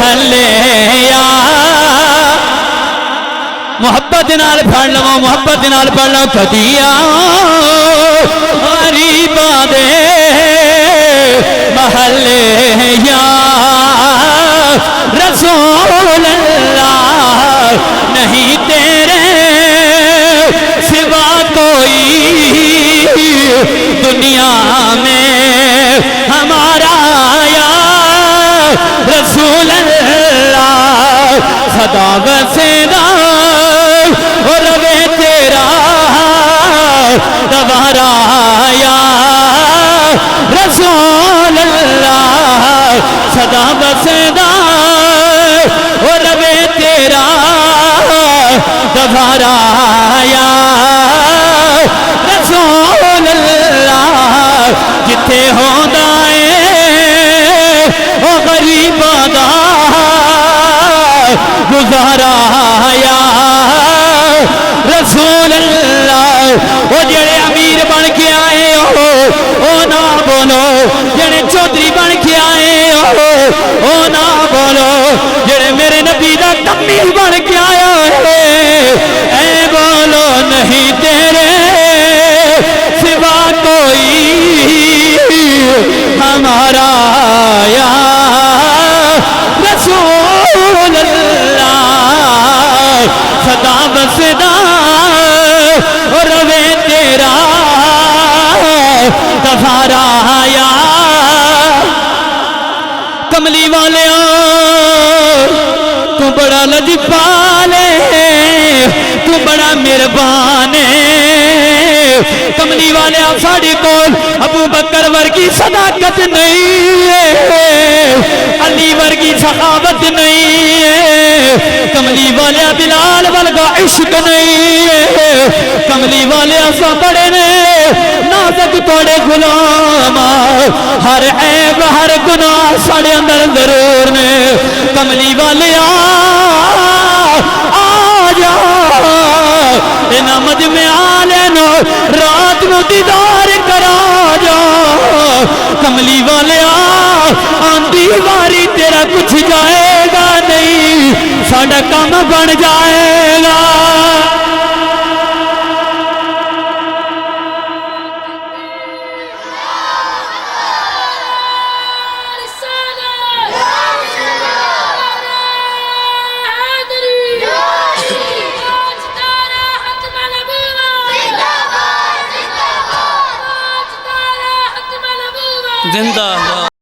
محلے یا محبت نال پڑھ لو محبت نال پڑھ لو کدیا غریباں دے محلے یا رسول اللہ نہیں تیرے سوا کوئی دنیا میں ہمارا یا رسول اللہ خدا وسیدہ اور روے تیرا دوبارہ یا رسول اللہ صدا بسیدہ اور روے تیرا دوبارہ یا رسول اللہ جتھے ہوندا اے او غریباں دا گزارا یا رسول اللہ او جڑے امیر بن کے آئے او نہ بولو جڑے چودھری بن کے آئے او نہ بولو جڑے میرے نبی دا کمی بن کے آیا ہے اے بولو نہیں تیرے سوا کوئی ہمارا یا رسول اللہ صدا بسدا اور روے تیرا دفارا یا کملی والے تو بڑا لجپال تو بڑا مہربان کملی والے ساڑی کول ابو بکر ورگی صداقت نہیں ہے علی ورگی سخاوت نہیں ہے کملی والے بلال ورگا عشق نہیں ہے کملی والے ایسا بڑے نے نازک توڑے غلام ہر عیب ہر گناہ ساڑے اندر ضرور نے کملی والے آ جا اینا مجمع آلے نو رات نو دیدار کرا جا کملی والے آندھی واری تیرا کچھ جائے گا نہیں ساڑا کام بن جائے گا زندہ